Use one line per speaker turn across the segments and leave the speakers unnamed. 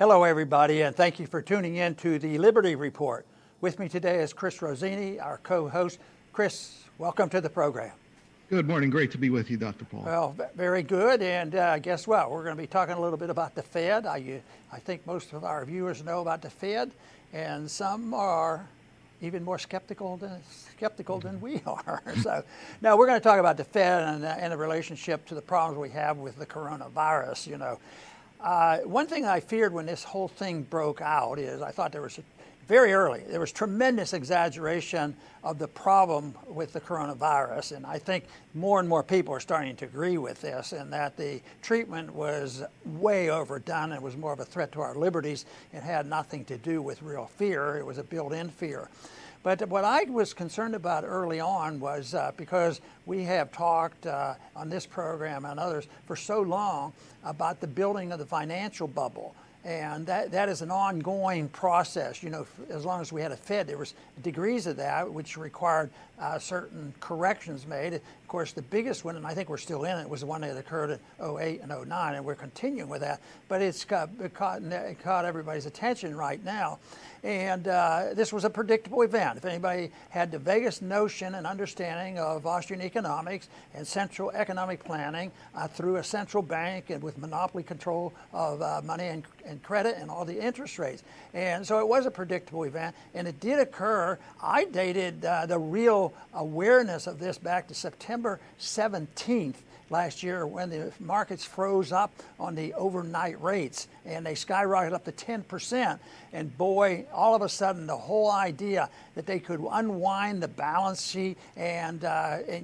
Hello, everybody, and thank you for tuning in to the Liberty Report. With me today is Chris Rossini, our co-host. Chris, welcome to the program.
Good morning. Great to be with you, Dr. Paul.
Well, very good. And guess what? We're going to be talking a little bit about the Fed. I think most of our viewers know about the Fed, and some are even more skeptical than we are. So now we're going to talk about the Fed and the relationship to the problems we have with the coronavirus. One thing I feared when this whole thing broke out is I thought there was tremendous exaggeration of the problem with the coronavirus. And I think more and more people are starting to agree with this, and that the treatment was way overdone. It was more of a threat to our liberties. It had nothing to do with real fear. It was a built-in fear. But what I was concerned about early on was because we have talked on this program and others for so long about the building of the financial bubble. And that is an ongoing process. As long as we had a Fed, there was degrees of that, which required certain corrections made. Of course, the biggest one, and I think we're still in it, was the one that occurred in 2008 and 2009, and we're continuing with that. But it caught everybody's attention right now. And this was a predictable event. If anybody had the vaguest notion and understanding of Austrian economics and central economic planning through a central bank and with monopoly control of money and credit and all the interest rates. And so it was a predictable event, and it did occur. I dated the real awareness of this back to September 17th. Last year, when the markets froze up on the overnight rates and they skyrocketed up to 10%. And boy, all of a sudden, the whole idea that they could unwind the balance sheet and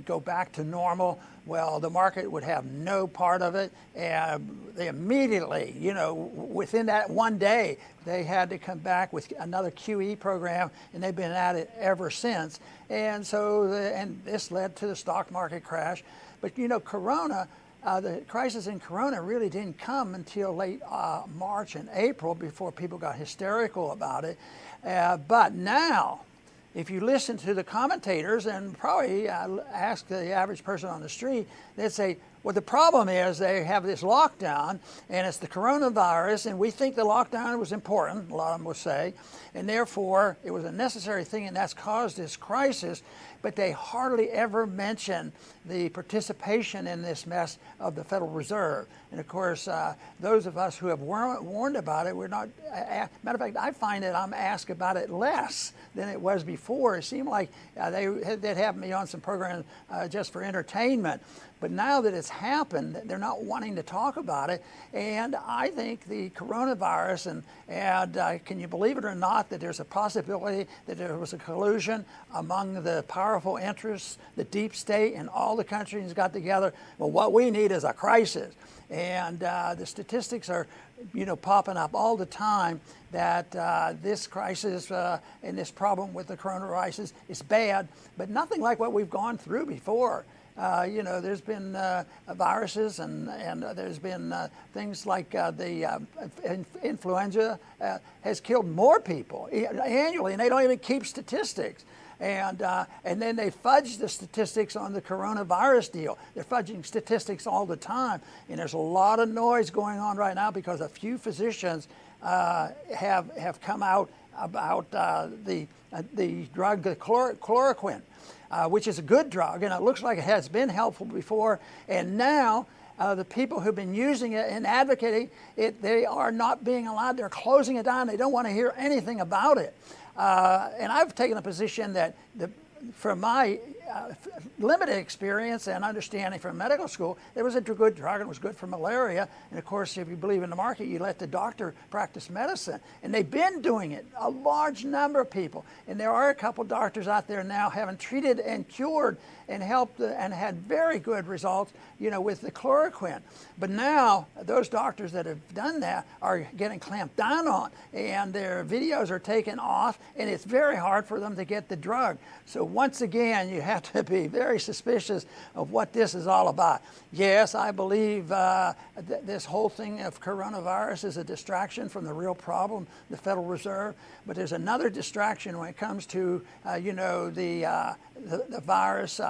go back to normal, well, the market would have no part of it. And they immediately, within that one day, they had to come back with another QE program, and they've been at it ever since. And so, and this led to the stock market crash. But Corona, the crisis in Corona really didn't come until late March and April before people got hysterical about it. But now, if you listen to the commentators and probably ask the average person on the street, they'd say, well, the problem is they have this lockdown, and it's the coronavirus, and we think the lockdown was important, a lot of them will say, and therefore it was a necessary thing, and that's caused this crisis. But they hardly ever mention the participation in this mess of the Federal Reserve. And of course, those of us who have warned about it, we're not, matter of fact, I find that I'm asked about it less than it was before. It seemed like they'd have me on some programs just for entertainment. But now that it's happened, they're not wanting to talk about it. And I think the coronavirus, and can you believe it or not, that there's a possibility that there was a collusion among the powerful interests, the deep state, and all the countries got together. Well, what we need is a crisis. And the statistics are, popping up all the time that this crisis and this problem with the coronavirus is bad, but nothing like what we've gone through before. There's been viruses and there's been things like the influenza has killed more people annually, and they don't even keep statistics. And then they fudge the statistics on the coronavirus deal. They're fudging statistics all the time, and there's a lot of noise going on right now because a few physicians have come out about the drug, the chloroquine. Which is a good drug, and it looks like it has been helpful before. And now the people who've been using it and advocating it, they are not being allowed. They're closing it down. They don't want to hear anything about it. And I've taken a position that from my limited experience and understanding from medical school, it was a good drug, and it was good for malaria. And of course, if you believe in the market, you let the doctor practice medicine. And they've been doing it, a large number of people. And there are a couple doctors out there now having treated and cured and helped and had very good results, with the chloroquine. But now those doctors that have done that are getting clamped down on, and their videos are taken off, and it's very hard for them to get the drug. So once again, you have to be very suspicious of what this is all about. Yes, I believe this whole thing of coronavirus is a distraction from the real problem, the Federal Reserve. But there's another distraction when it comes to, the virus,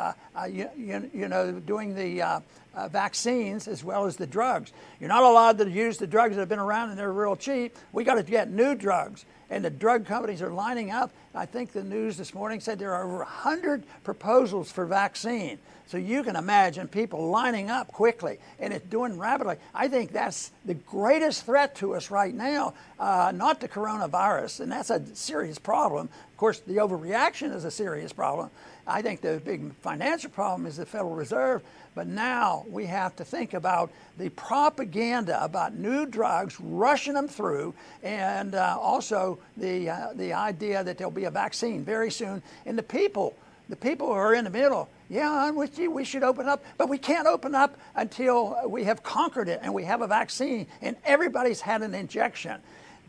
doing the vaccines as well as the drugs. You're not allowed to use the drugs that have been around and they're real cheap. We got to get new drugs. And the drug companies are lining up. I think the news this morning said there are over 100 proposals for vaccine. So you can imagine people lining up quickly, and it's doing rapidly. I think that's the greatest threat to us right now, not the coronavirus, and that's a serious problem. Of course, the overreaction is a serious problem. I think the big financial problem is the Federal Reserve, but now we have to think about the propaganda about new drugs, rushing them through, and also the idea that there'll be a vaccine very soon. And the people who are in the middle, yeah, I'm with you, we should open up, but we can't open up until we have conquered it and we have a vaccine and everybody's had an injection.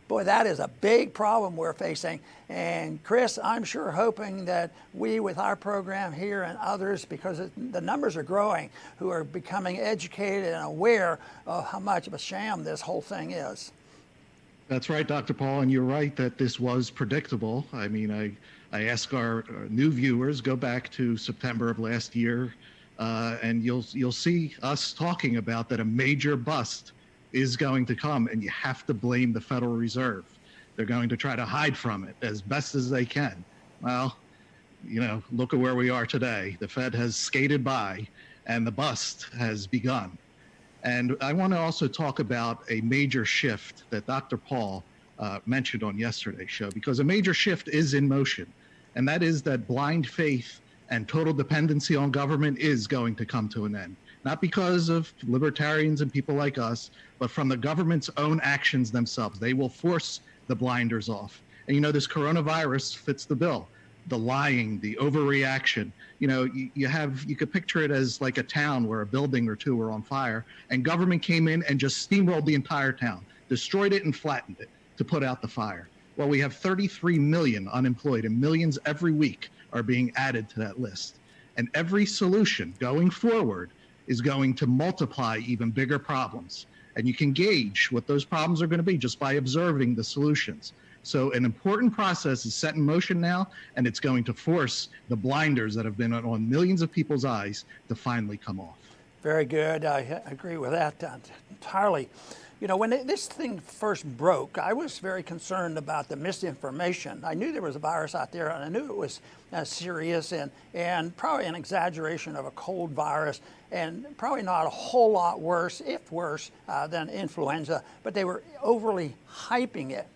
Boy, that is a big problem we're facing. And Chris, I'm sure hoping that we, with our program here and others, because the numbers are growing, who are becoming educated and aware of how much of a sham this whole thing is.
That's right, Dr. Paul, and you're right that this was predictable. I mean, I ask our new viewers, go back to September of last year, and you'll see us talking about that a major bust is going to come, and you have to blame the Federal Reserve. They're going to try to hide from it as best as they can. Well, you know, look at where we are today. The Fed has skated by, and the bust has begun. And I want to also talk about a major shift that Dr. Paul mentioned on yesterday's show, because a major shift is in motion, and that is that blind faith and total dependency on government is going to come to an end. Not because of libertarians and people like us, but from the government's own actions themselves. They will force the blinders off. And you know, this coronavirus fits the bill. The lying, the overreaction. You know, you could picture it as like a town where a building or two are on fire, and government came in and just steamrolled the entire town, destroyed it and flattened it to put out the fire. Well, we have 33 million unemployed, and millions every week are being added to that list. And every solution going forward is going to multiply even bigger problems. And you can gauge what those problems are going to be just by observing the solutions. So an important process is set in motion now, and it's going to force the blinders that have been on millions of people's eyes to finally come off.
Very good. I agree with that entirely. You know, when this thing first broke, I was very concerned about the misinformation. I knew there was a virus out there, and I knew it was serious and probably an exaggeration of a cold virus, and probably not a whole lot worse, if worse, than influenza, but they were overly hyping it.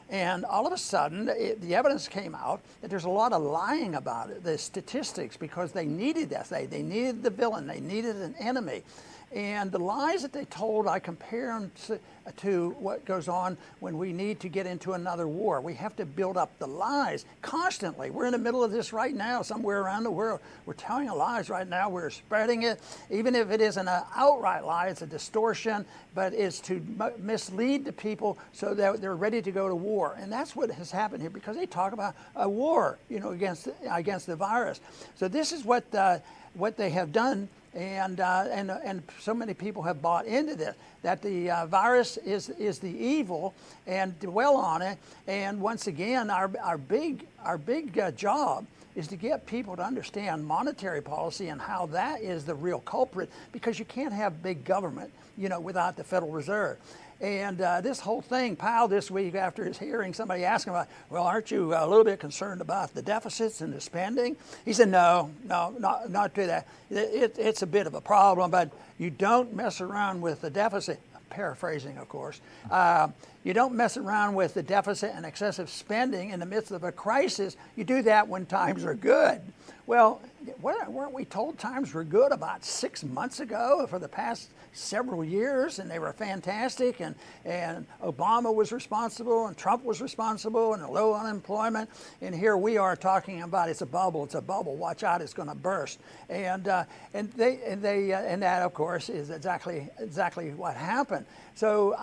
And all of a sudden, the evidence came out that there's a lot of lying about it, the statistics, because they needed that. They needed the villain. They needed an enemy. And the lies that they told, I compare them to what goes on when we need to get into another war. We have to build up the lies constantly. We're in the middle of this right now, somewhere around the world. We're telling lies right now. We're spreading it. Even if it isn't an outright lie, it's a distortion, but it's to mislead the people so that they're ready to go to war. And that's what has happened here, because they talk about a war, you know, against the virus. So this is what they have done. And so many people have bought into this, that the virus is the evil, and dwell on it. And once again, our big job is to get people to understand monetary policy and how that is the real culprit, because you can't have big government, you know, without the Federal Reserve. And this whole thing, Powell this week after his hearing, somebody asked him about, well, aren't you a little bit concerned about the deficits and the spending? He said, no, not to that. It's a bit of a problem, but you don't mess around with the deficit. Paraphrasing, of course. You don't mess around with the deficit and excessive spending in the midst of a crisis. You do that when times are good. Well, weren't we told times were good about 6 months ago for the past several years, and they were fantastic, and Obama was responsible, and Trump was responsible, and low unemployment, and here we are talking about it's a bubble, watch out, it's going to burst, and that of course is exactly what happened. So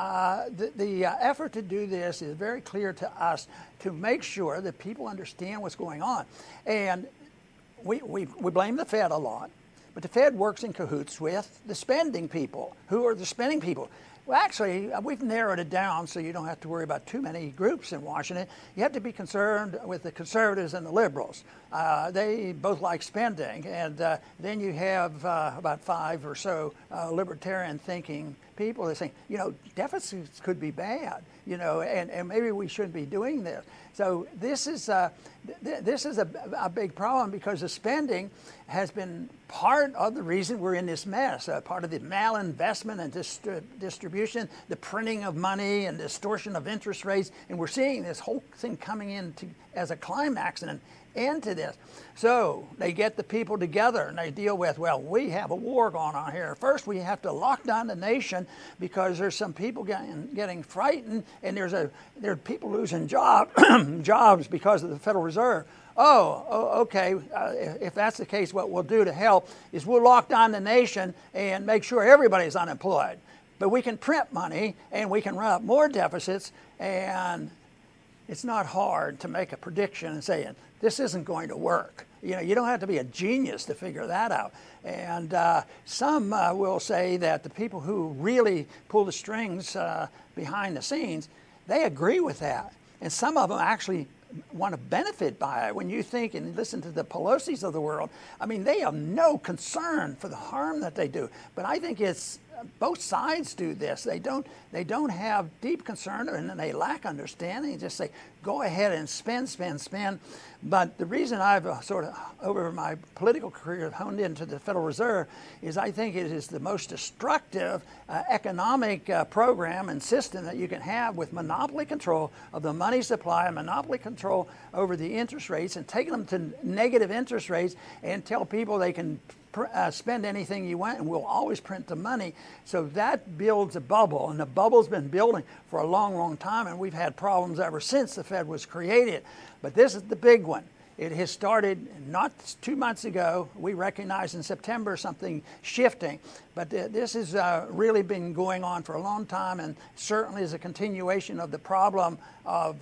the effort to do this is very clear to us, to make sure that people understand what's going on. And we blame the Fed a lot, but the Fed works in cahoots with the spending people. Who are the spending people? Well, actually, we've narrowed it down so you don't have to worry about too many groups in Washington. You have to be concerned with the conservatives and the liberals. They both like spending, and then you have about 5 or so libertarian thinking people that say, deficits could be bad, and maybe we shouldn't be doing this. So this is a big problem, because the spending has been part of the reason we're in this mess, part of the malinvestment and distribution, the printing of money and distortion of interest rates, and we're seeing this whole thing coming in as a climax and an end to this. So they get the people together and they deal with, well, we have a war going on here. First, we have to lock down the nation because there's some people getting frightened, and there are people losing jobs because of the Federal Reserve. Okay, if that's the case, what we'll do to help is we'll lock down the nation and make sure everybody's unemployed. But we can print money and we can run up more deficits, and it's not hard to make a prediction and say, this isn't going to work. You don't have to be a genius to figure that out. And some will say that the people who really pull the strings behind the scenes, they agree with that. And some of them actually want to benefit by it. When you think and listen to the Pelosi's of the world, I mean, they have no concern for the harm that they do. But I think it's both sides do this. They don't have deep concern, and they lack understanding. They just say, go ahead and spend. But the reason I've sort of, over my political career, honed into the Federal Reserve is I think it is the most destructive economic program and system that you can have, with monopoly control of the money supply and monopoly control over the interest rates, and taking them to negative interest rates and tell people they can spend anything you want and we'll always print the money. So that builds a bubble, and the bubble's been building for a long, long time, and we've had problems ever since the Fed was created. But this is the big one. It has started not 2 months ago. We recognized in September something shifting, but this has really been going on for a long time, and certainly is a continuation of the problem of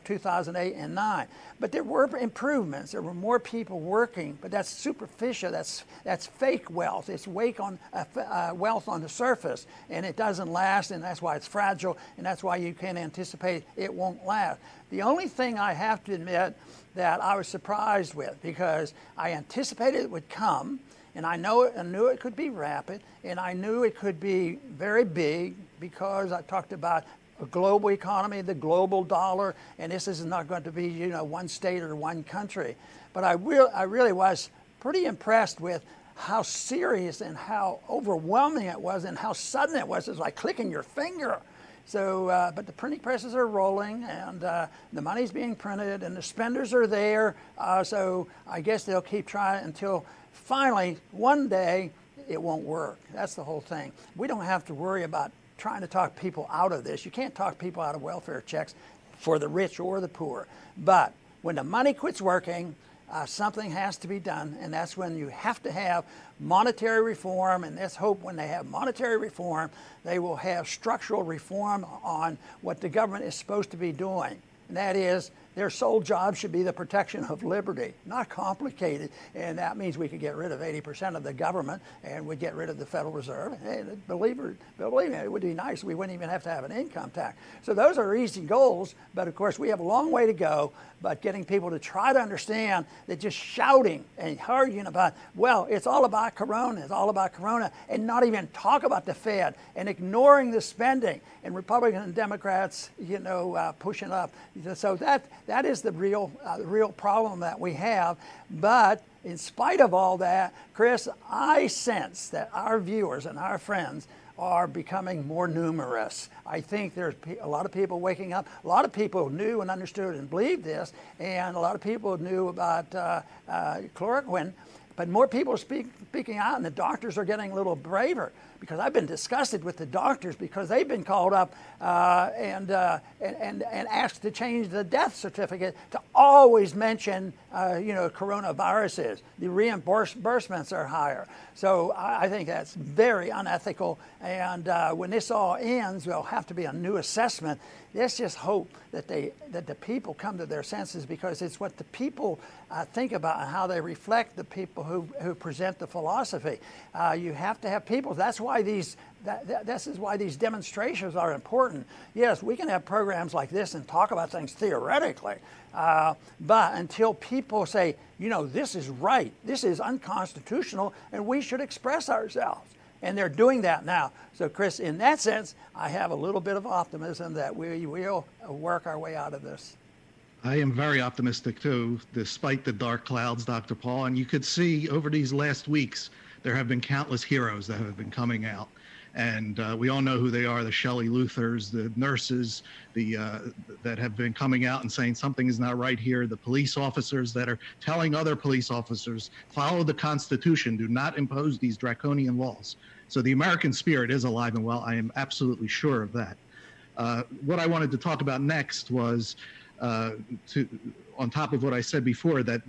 2008 and 9. But there were improvements. There were more people working, but that's superficial. That's fake wealth. It's wealth on the surface, and it doesn't last, and that's why it's fragile, and that's why you can't anticipate it won't last. The only thing I have to admit that I was surprised with, because I anticipated it would come, and I knew it could be rapid, and I knew it could be very big, because I talked about a global economy, the global dollar, and this is not going to be one state or one country. But I really was pretty impressed with how serious and how overwhelming it was, and how sudden it was. It was like clicking your finger. So, but the printing presses are rolling, and the money's being printed, and the spenders are there. So I guess they'll keep trying until finally one day it won't work. That's the whole thing. We don't have to worry about trying to talk people out of this. You can't talk people out of welfare checks for the rich or the poor. But when the money quits working, something has to be done, and that's when you have to have monetary reform. And let's hope when they have monetary reform, they will have structural reform on what the government is supposed to be doing. And that is, their sole job should be the protection of liberty, not complicated. And that means we could get rid of 80% of the government, and we'd get rid of the Federal Reserve. And believe me, it would be nice. We wouldn't even have to have an income tax. So those are easy goals, but of course we have a long way to go. But getting people to try to understand that just shouting and arguing about, well, it's all about Corona, and not even talk about the Fed, and ignoring the spending, and Republicans and Democrats, pushing up. So that is the real problem that we have. But in spite of all that, Chris, I sense that our viewers and our friends are becoming more numerous. I think there's a lot of people waking up. A lot of people knew and understood and believed this, and a lot of people knew about chloroquine. But more people are speaking out, and the doctors are getting a little braver, because I've been disgusted with the doctors, because they've been called up and asked to change the death certificate to always mention coronaviruses. The reimbursements are higher. So I think that's very unethical. And when this all ends, there'll have to be a new assessment. Let's just hope that the people come to their senses, because it's what the people think about and how they reflect the people who present the philosophy. You have to have people. That's why these this is why these demonstrations are important. Yes, we can have programs like this and talk about things theoretically, but until people say, this is right, this is unconstitutional, and we should express ourselves. And they're doing that now. So, Chris, in that sense, I have a little bit of optimism that we will work our way out of this.
I am very optimistic too, despite the dark clouds, Dr. Paul. And you could see over these last weeks, there have been countless heroes that have been coming out. And we all know who they are, the Shelley Luthers, the nurses, that have been coming out and saying something is not right here, the police officers that are telling other police officers, follow the Constitution, do not impose these draconian laws. So the American spirit is alive and well. I am absolutely sure of that. What I wanted to talk about next was, on top of what I said before, that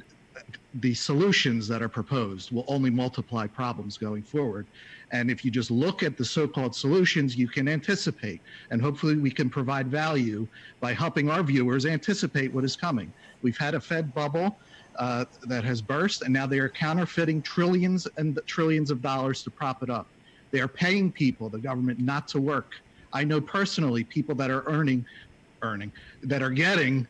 the solutions that are proposed will only multiply problems going forward. And if you just look at the so-called solutions, you can anticipate, and hopefully we can provide value by helping our viewers anticipate what is coming. We've had a Fed bubble that has burst, and now they are counterfeiting trillions and trillions of dollars to prop it up. They are paying people, the government, not to work. I know personally people that are that are getting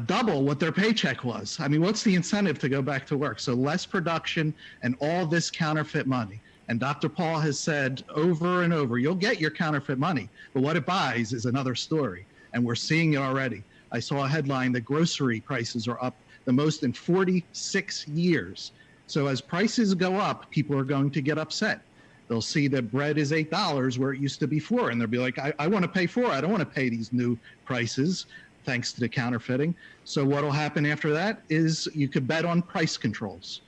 double what their paycheck was. I mean, what's the incentive to go back to work? So less production and all this counterfeit money. And Dr. Paul has said over and over, you'll get your counterfeit money, but what it buys is another story. And we're seeing it already. I saw a headline that grocery prices are up the most in 46 years. So as prices go up, people are going to get upset. They'll see that bread is $8 where it used to be $4, and they'll be like, I want to pay $4. I don't want to pay these new prices, thanks to the counterfeiting. So what will happen after that is you could bet on price controls.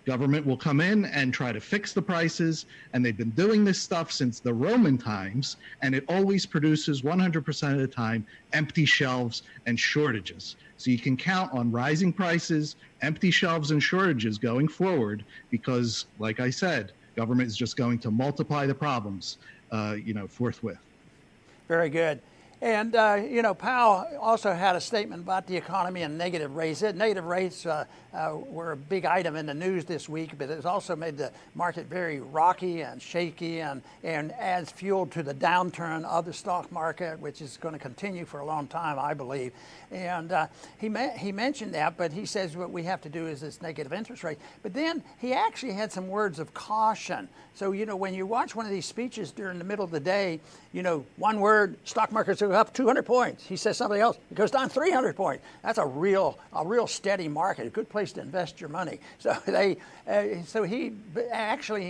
Government will come in and try to fix the prices, and they've been doing this stuff since the Roman times, and it always produces 100% of the time empty shelves and shortages. So you can count on rising prices, empty shelves, and shortages going forward because, like I said, government is just going to multiply the problems, forthwith.
Very good. And, Powell also had a statement about the economy and negative rates. Negative rates were a big item in the news this week, but it's also made the market very rocky and shaky and adds fuel to the downturn of the stock market, which is going to continue for a long time, I believe. And he mentioned that, but he says what we have to do is this negative interest rate. But then he actually had some words of caution. So, when you watch one of these speeches during the middle of the day, one word, stock market's up 200 points. He says something else, it goes down 300 points. That's a real steady market, a good place to invest your money. So he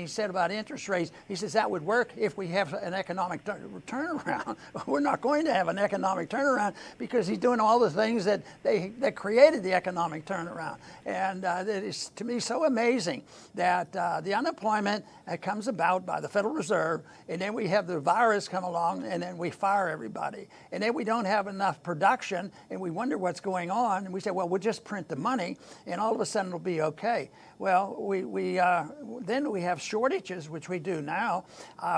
said about interest rates, he says that would work if we have an economic turnaround. We're not going to have an economic turnaround because he's doing all the things that created the economic turnaround. And it is, to me, so amazing that the unemployment comes about by the Federal Reserve, and then we have the virus come along, and then we fire everybody. And then we don't have enough production, and we wonder what's going on, and we say, well, we'll just print the money, and all of a sudden it'll be okay. Well, then we have shortages, which we do now.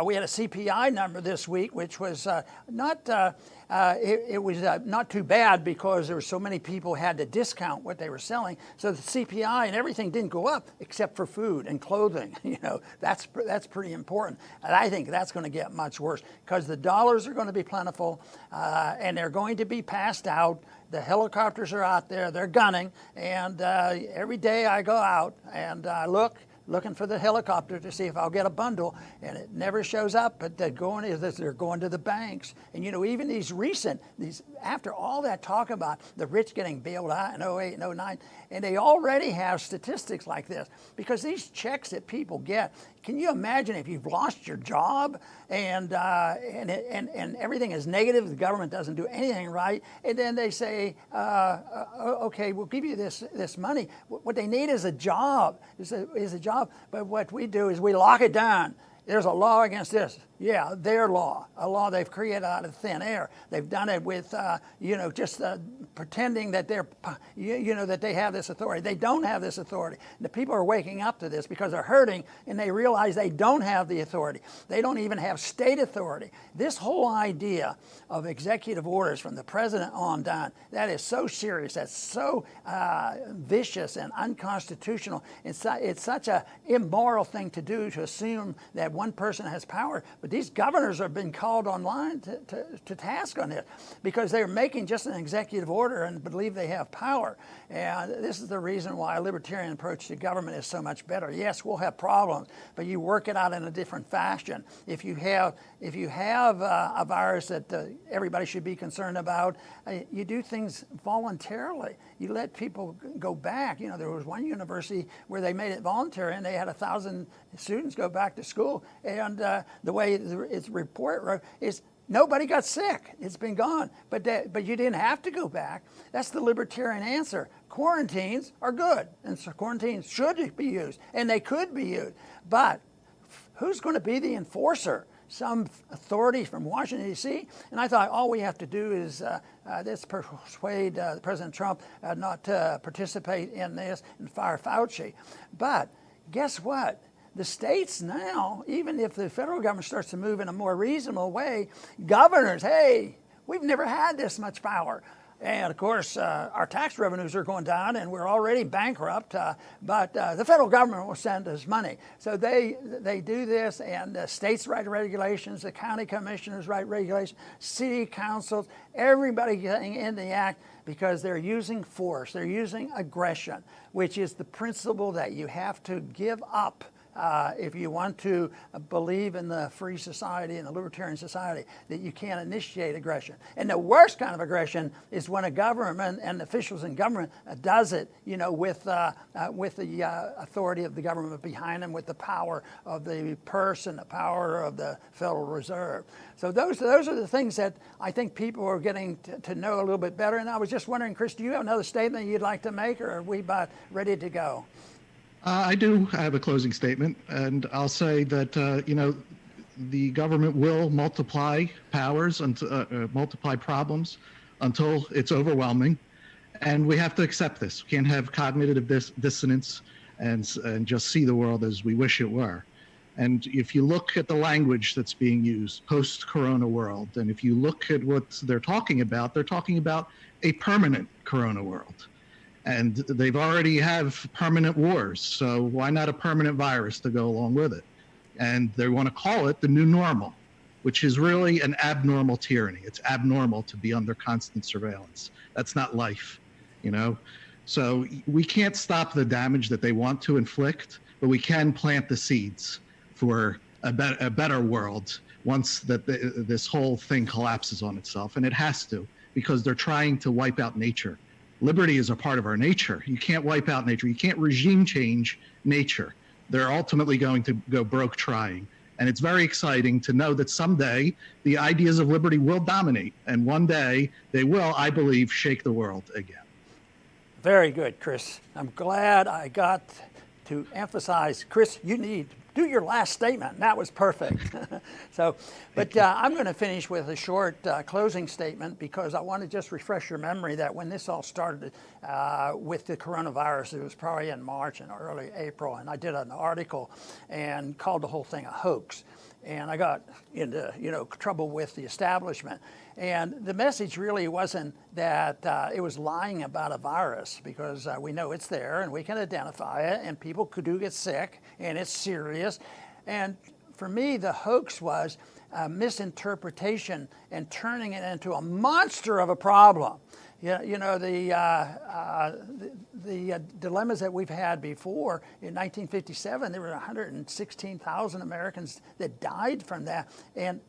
We had a CPI number this week, which was not too bad because there were so many people had to discount what they were selling. So the CPI and everything didn't go up except for food and clothing. That's pretty important. And I think that's going to get much worse because the dollars are going to be plentiful and they're going to be passed out. The helicopters are out there, they're gunning, and every day I go out and I looking for the helicopter to see if I'll get a bundle, and it never shows up, but they're going to the banks. And even after all that talk about the rich getting bailed out in 08 and 09, and they already have statistics like this, because these checks that people get, can you imagine if you've lost your job and everything is negative, the government doesn't do anything right, and then they say, okay, we'll give you this money. What they need is a job, is a job. But what we do is we lock it down. There's a law against this. Yeah, their law, a law they've created out of thin air. They've done it with, just pretending that that they have this authority. They don't have this authority. The people are waking up to this because they're hurting and they realize they don't have the authority. They don't even have state authority. This whole idea of executive orders from the president on down, that is so serious. That's so vicious and unconstitutional. It's such an immoral thing to do, to assume that have one person that has power, but these governors have been called online to task on this because they're making just an executive order and believe they have power. And this is the reason why a libertarian approach to government is so much better. Yes, we'll have problems, but you work it out in a different fashion. If you have a virus that everybody should be concerned about, you do things voluntarily. You let people go back. You know, there was one university where they made it voluntary, and they had 1,000 students go back to school. And the way its report wrote is nobody got sick. It's been gone. But you didn't have to go back. That's the libertarian answer. Quarantines are good, and so quarantines should be used, and they could be used. But who's going to be the enforcer? Some authority from Washington, D.C.? And I thought all we have to do is persuade President Trump not to participate in this and fire Fauci. But guess what? The states now, even if the federal government starts to move in a more reasonable way, governors, hey, we've never had this much power. And of course, our tax revenues are going down, and we're already bankrupt. But the federal government will send us money, so they do this, and the states write regulations, the county commissioners write regulations, city councils, everybody getting in the act because they're using force, they're using aggression, which is the principle that you have to give up. If you want to believe in the free society and the libertarian society, that you can't initiate aggression. And the worst kind of aggression is when a government and officials in government does it, you know, with the authority of the government behind them, with the power of the purse and the power of the Federal Reserve. So those are the things that I think people are getting to know a little bit better. And I was just wondering, Chris, do you have another statement you'd like to make, or are we about ready to go?
I do have a closing statement, and I'll say that, the government will multiply powers and multiply problems until it's overwhelming, and we have to accept this. We can't have cognitive dissonance and just see the world as we wish it were. And if you look at the language that's being used, post-corona world, and if you look at what they're talking about a permanent corona world. And they've already have permanent wars, so why not a permanent virus to go along with it? And they want to call it the new normal, which is really an abnormal tyranny. It's abnormal to be under constant surveillance. That's not life, you know? So we can't stop the damage that they want to inflict, but we can plant the seeds for a better world once that this whole thing collapses on itself. And it has to, because they're trying to wipe out nature. Liberty is a part of our nature. You can't wipe out nature. You can't regime change nature. They're ultimately going to go broke trying. And it's very exciting to know that someday the ideas of liberty will dominate. And one day they will, I believe, shake the world again.
Very good, Chris. I'm glad I got to emphasize, Chris, you need to do your last statement. That was perfect. I'm going to finish with a short closing statement, because I want to just refresh your memory that when this all started with the coronavirus, it was probably in March and early April, and I did an article and called the whole thing a hoax. And I got into trouble with the establishment. And the message really wasn't that it was lying about a virus, because we know it's there and we can identify it, and people do get sick and it's serious. And for me, the hoax was misinterpretation and turning it into a monster of a problem. The dilemmas that we've had before. In 1957, there were 116,000 Americans that died from that, and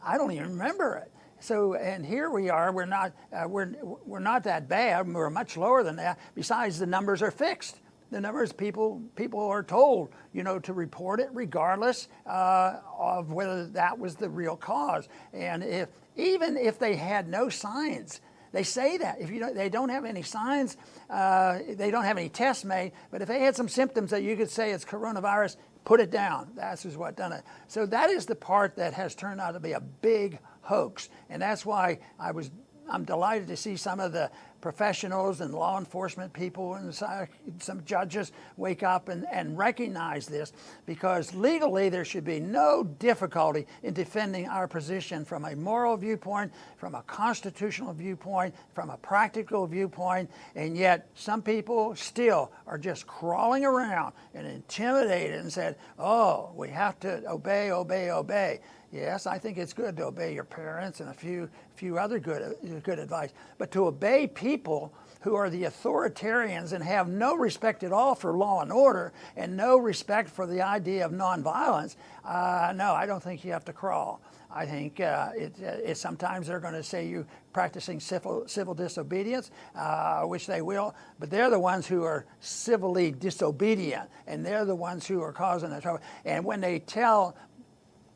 I don't even remember it. So, and here we are. We're not that bad. We're much lower than that. Besides, the numbers are fixed. The numbers, people are told, to report it regardless of whether that was the real cause. And even if they had no signs. They say that if they don't have any signs, they don't have any tests made. But if they had some symptoms that you could say it's coronavirus, put it down. That's what done it. So that is the part that has turned out to be a big hoax, and that's why I was I'm delighted to see some of the professionals and law enforcement people and some judges wake up and recognize this, because legally there should be no difficulty in defending our position from a moral viewpoint, from a constitutional viewpoint, from a practical viewpoint, and yet some people still are just crawling around and intimidated and said, oh, we have to obey, obey, obey. Yes, I think it's good to obey your parents and a few other good advice, but to obey people who are the authoritarians and have no respect at all for law and order and no respect for the idea of nonviolence, no, I don't think you have to crawl. I think sometimes they're going to say you practicing civil disobedience, which they will, but they're the ones who are civilly disobedient, and they're the ones who are causing the trouble. And when they tell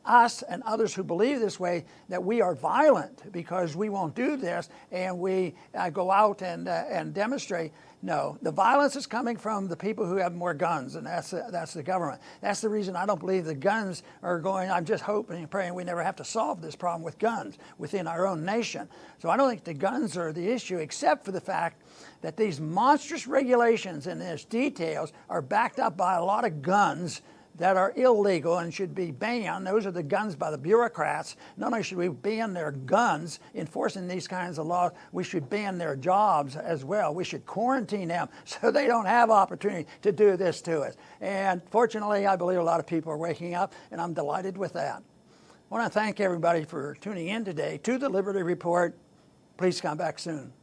us and others who believe this way that we are violent because we won't do this, and we go out and demonstrate. No, the violence is coming from the people who have more guns, and that's the government. That's the reason I don't believe the guns are going. I'm just hoping and praying we never have to solve this problem with guns within our own nation. So I don't think the guns are the issue, except for the fact that these monstrous regulations and these details are backed up by a lot of guns that are illegal and should be banned. Those are the guns by the bureaucrats. Not only should we ban their guns enforcing these kinds of laws, we should ban their jobs as well. We should quarantine them so they don't have opportunity to do this to us. And fortunately, I believe a lot of people are waking up, and I'm delighted with that. I want to thank everybody for tuning in today to the Liberty Report. Please come back soon.